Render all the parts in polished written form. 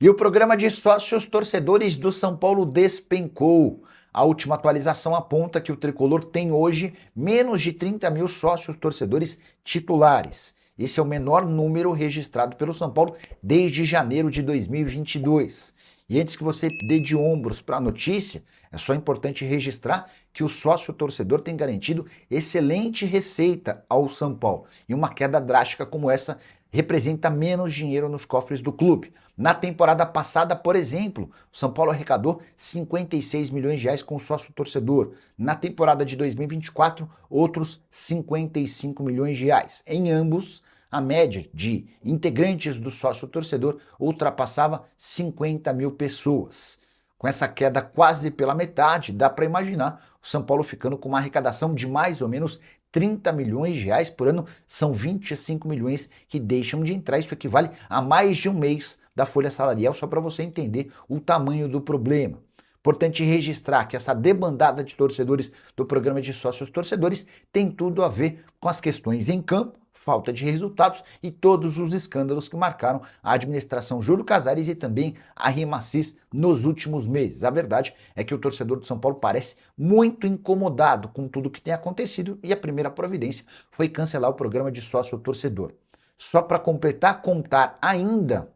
E o programa de sócios torcedores do São Paulo despencou. A última atualização aponta que o tricolor tem hoje menos de 30 mil sócios torcedores titulares. Esse é o menor número registrado pelo São Paulo desde janeiro de 2022. E antes que você dê de ombros para a notícia, é só importante registrar que o sócio torcedor tem garantido excelente receita ao São Paulo. E uma queda drástica como essa representa menos dinheiro nos cofres do clube. Na temporada passada, por exemplo, o São Paulo arrecadou 56 milhões de reais com o sócio torcedor. Na temporada de 2024, outros 55 milhões de reais. Em ambos, a média de integrantes do sócio torcedor ultrapassava 50 mil pessoas. Com essa queda quase pela metade, dá para imaginar o São Paulo ficando com uma arrecadação de mais ou menos 30 milhões de reais por ano. São 25 milhões que deixam de entrar. Isso equivale a mais de um mês da folha salarial, só para você entender o tamanho do problema. Importante registrar que essa debandada de torcedores do programa de sócios torcedores tem tudo a ver com as questões em campo, falta de resultados e todos os escândalos que marcaram a administração Júlio Casares e também a RIMACIS nos últimos meses. A verdade é que o torcedor do São Paulo parece muito incomodado com tudo que tem acontecido e a primeira providência foi cancelar o programa de sócio-torcedor. Só para completar, contar ainda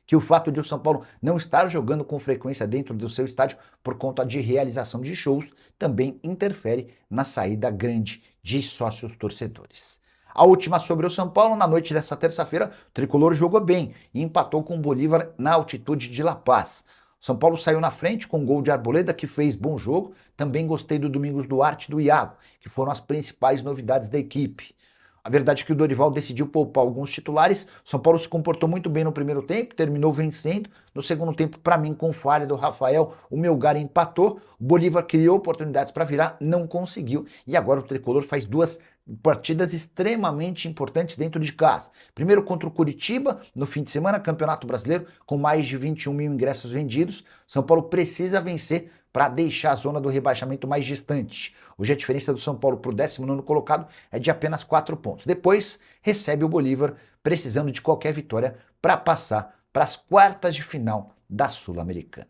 que o fato de o São Paulo não estar jogando com frequência dentro do seu estádio por conta de realização de shows também interfere na saída grande de sócios torcedores. A última sobre o São Paulo, na noite dessa terça-feira, o tricolor jogou bem e empatou com o Bolívar na altitude de La Paz. O São Paulo saiu na frente com um gol de Arboleda, que fez bom jogo. Também gostei do Domingos Duarte e do Iago, que foram as principais novidades da equipe. A verdade é que o Dorival decidiu poupar alguns titulares. O São Paulo se comportou muito bem no primeiro tempo, terminou vencendo. No segundo tempo, para mim, com falha do Rafael, o Melgar empatou. O Bolívar criou oportunidades para virar, não conseguiu. E agora o tricolor faz duas partidas extremamente importantes dentro de casa. Primeiro contra o Curitiba, no fim de semana, Campeonato Brasileiro, com mais de 21 mil ingressos vendidos. São Paulo precisa vencer para deixar a zona do rebaixamento mais distante. Hoje a diferença do São Paulo para o 19º colocado é de apenas 4 pontos. Depois recebe o Bolívar, precisando de qualquer vitória para passar para as quartas de final da Sul-Americana.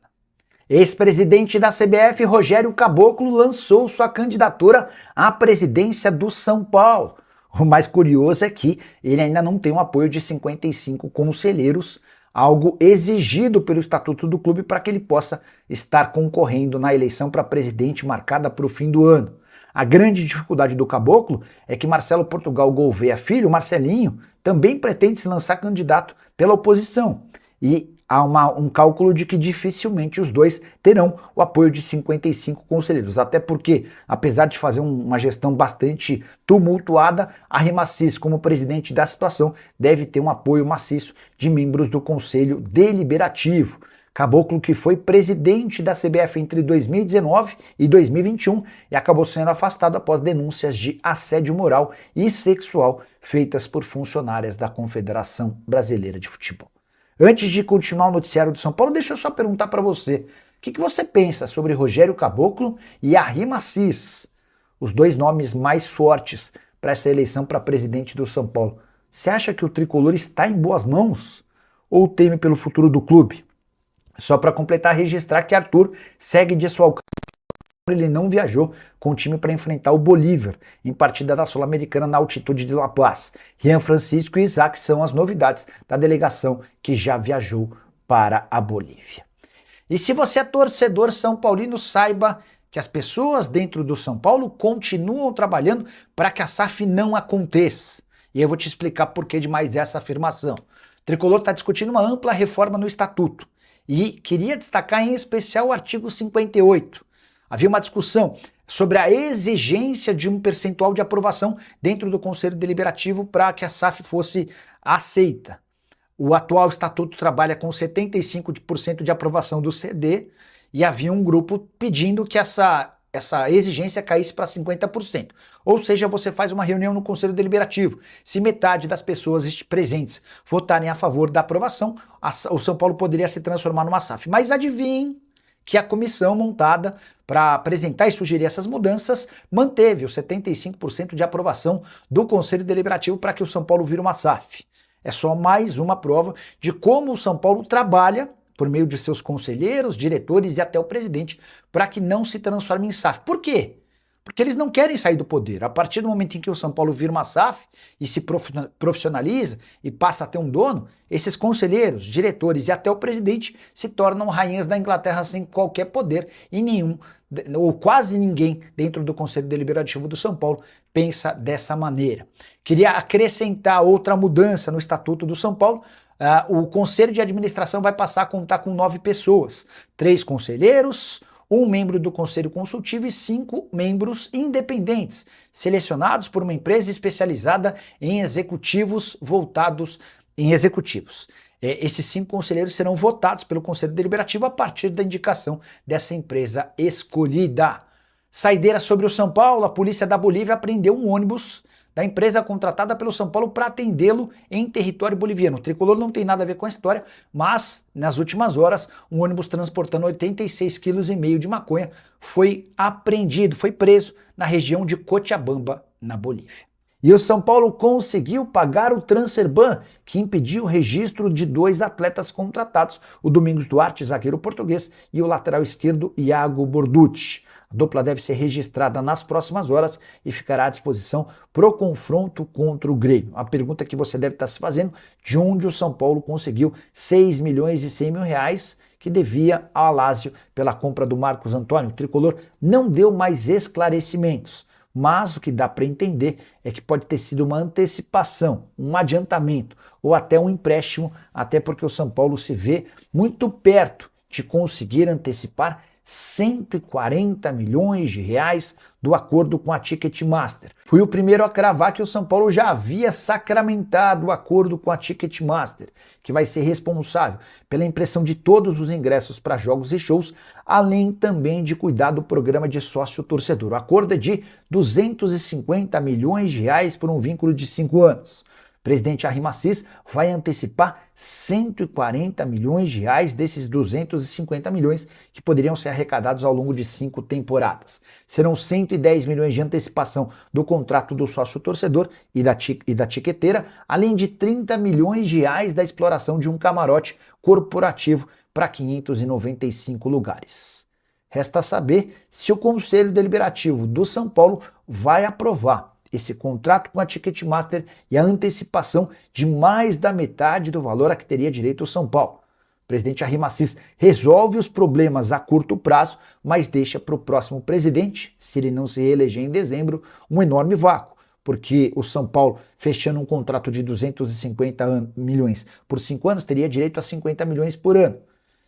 Ex-presidente da CBF, Rogério Caboclo, lançou sua candidatura à presidência do São Paulo. O mais curioso é que ele ainda não tem um apoio de 55 conselheiros, algo exigido pelo estatuto do clube para que ele possa estar concorrendo na eleição para presidente marcada para o fim do ano. A grande dificuldade do Caboclo é que Marcelo Portugal Gouveia Filho, Marcelinho, também pretende se lançar candidato pela oposição. E há um cálculo de que dificilmente os dois terão o apoio de 55 conselheiros, até porque, apesar de fazer uma gestão bastante tumultuada, a RIMACIS, como presidente da situação, deve ter um apoio maciço de membros do Conselho Deliberativo. Caboclo, que foi presidente da CBF entre 2019 e 2021 e acabou sendo afastado após denúncias de assédio moral e sexual feitas por funcionárias da Confederação Brasileira de Futebol. Antes de continuar o noticiário do São Paulo, deixa eu só perguntar para você, o que você pensa sobre Rogério Caboclo e a RIMACIS, os dois nomes mais fortes para essa eleição para presidente do São Paulo? Você acha que o tricolor está em boas mãos ou teme pelo futuro do clube? Só para completar, registrar que Arthur segue de sua alcance. Ele não viajou com o time para enfrentar o Bolívar em partida da Sul-Americana na altitude de La Paz. Rian Francisco e Isaac são as novidades da delegação que já viajou para a Bolívia. E se você é torcedor são paulino, saiba que as pessoas dentro do São Paulo continuam trabalhando para que a SAF não aconteça. E eu vou te explicar por que de mais essa afirmação. O tricolor está discutindo uma ampla reforma no estatuto e queria destacar em especial o artigo 58. Havia uma discussão sobre a exigência de um percentual de aprovação dentro do Conselho Deliberativo para que a SAF fosse aceita. O atual estatuto trabalha com 75% de aprovação do CD e havia um grupo pedindo que essa exigência caísse para 50%. Ou seja, você faz uma reunião no Conselho Deliberativo. Se metade das pessoas presentes votarem a favor da aprovação, o São Paulo poderia se transformar numa SAF. Mas adivinhem que a comissão montada para apresentar e sugerir essas mudanças manteve os 75% de aprovação do Conselho Deliberativo para que o São Paulo vire uma SAF. É só mais uma prova de como o São Paulo trabalha por meio de seus conselheiros, diretores e até o presidente para que não se transforme em SAF. Por quê? Porque eles não querem sair do poder. A partir do momento em que o São Paulo vira uma SAF e se profissionaliza e passa a ter um dono, esses conselheiros, diretores e até o presidente se tornam rainhas da Inglaterra sem qualquer poder e nenhum, ou quase ninguém dentro do Conselho Deliberativo do São Paulo pensa dessa maneira. Queria acrescentar outra mudança no Estatuto do São Paulo. O Conselho de Administração vai passar a contar com 9 pessoas, 3 conselheiros, um membro do Conselho Consultivo e 5 membros independentes, selecionados por uma empresa especializada em executivos voltados em executivos. Esses 5 conselheiros serão votados pelo Conselho Deliberativo a partir da indicação dessa empresa escolhida. Saideira sobre o São Paulo, a polícia da Bolívia apreendeu um ônibus da empresa contratada pelo São Paulo para atendê-lo em território boliviano. O tricolor não tem nada a ver com a história, mas nas últimas horas, um ônibus transportando 86,5 kg de maconha foi apreendido, foi preso na região de Cochabamba, na Bolívia. E o São Paulo conseguiu pagar o transferban, que impediu o registro de 2 atletas contratados, o Domingos Duarte, zagueiro português, e o lateral esquerdo, Iago Borducci. A dupla deve ser registrada nas próximas horas e ficará à disposição para o confronto contra o Grêmio. A pergunta que você deve estar se fazendo, de onde o São Paulo conseguiu 6 milhões e 100 mil reais que devia ao Alásio pela compra do Marcos Antônio. O tricolor não deu mais esclarecimentos, mas o que dá para entender é que pode ter sido uma antecipação, um adiantamento ou até um empréstimo, até porque o São Paulo se vê muito perto de conseguir antecipar 140 milhões de reais do acordo com a Ticketmaster. Fui o primeiro a cravar que o São Paulo já havia sacramentado o acordo com a Ticketmaster, que vai ser responsável pela impressão de todos os ingressos para jogos e shows, além também de cuidar do programa de sócio-torcedor. O acordo é de 250 milhões de reais por um vínculo de 5 anos. O presidente Arrim Assis vai antecipar 140 milhões de reais desses 250 milhões que poderiam ser arrecadados ao longo de 5 temporadas. Serão 110 milhões de antecipação do contrato do sócio-torcedor e da tiqueteira, além de 30 milhões de reais da exploração de um camarote corporativo para 595 lugares. Resta saber se o Conselho Deliberativo do São Paulo vai aprovar esse contrato com a Ticketmaster e a antecipação de mais da metade do valor a que teria direito o São Paulo. O presidente Arrim Assis resolve os problemas a curto prazo, mas deixa para o próximo presidente, se ele não se reeleger em dezembro, um enorme vácuo, porque o São Paulo, fechando um contrato de 250 milhões por 5 anos, teria direito a 50 milhões por ano.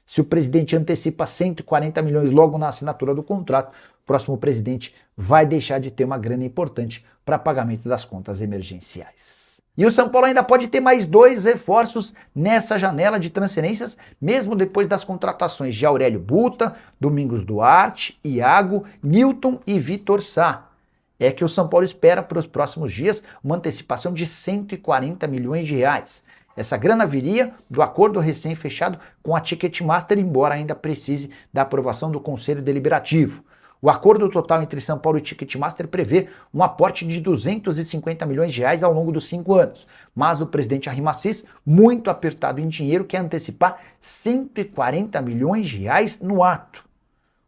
Se o presidente antecipa 140 milhões logo na assinatura do contrato, o próximo presidente vai deixar de ter uma grana importante para pagamento das contas emergenciais. E o São Paulo ainda pode ter mais 2 reforços nessa janela de transferências, mesmo depois das contratações de Aurélio Buta, Domingos Duarte, Iago, Newton e Vitor Sá. É que o São Paulo espera para os próximos dias uma antecipação de 140 milhões de reais. Essa grana viria do acordo recém-fechado com a Ticketmaster, embora ainda precise da aprovação do Conselho Deliberativo. O acordo total entre São Paulo e Ticketmaster prevê um aporte de 250 milhões de reais ao longo dos 5 anos, mas o presidente Arrim Assis, muito apertado em dinheiro, quer antecipar 140 milhões de reais no ato.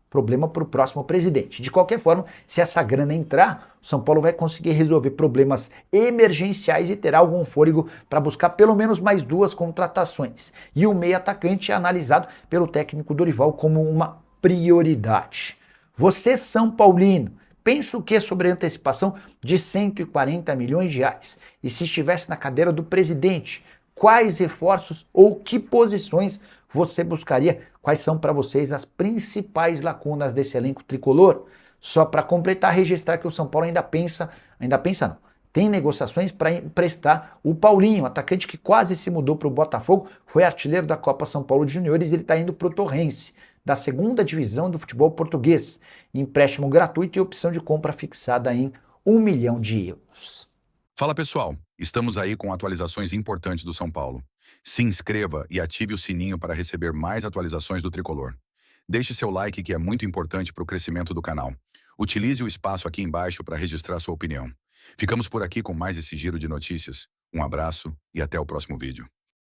Problema para o próximo presidente. De qualquer forma, se essa grana entrar, o São Paulo vai conseguir resolver problemas emergenciais e terá algum fôlego para buscar pelo menos mais 2 contratações. E o meio atacante é analisado pelo técnico Dorival como uma prioridade. Você, São Paulino, pensa o que sobre a antecipação de 140 milhões de reais? E se estivesse na cadeira do presidente, quais reforços ou que posições você buscaria? Quais são para vocês as principais lacunas desse elenco tricolor? Só para completar, registrar que o São Paulo tem negociações para emprestar o Paulinho, atacante que quase se mudou para o Botafogo, foi artilheiro da Copa São Paulo de Juniores, ele está indo para o Torrense, da segunda divisão do futebol português. Empréstimo gratuito e opção de compra fixada em 1 milhão de euros. Fala pessoal, estamos aí com atualizações importantes do São Paulo. Se inscreva e ative o sininho para receber mais atualizações do Tricolor. Deixe seu like que é muito importante para o crescimento do canal. Utilize o espaço aqui embaixo para registrar sua opinião. Ficamos por aqui com mais esse giro de notícias. Um abraço e até o próximo vídeo.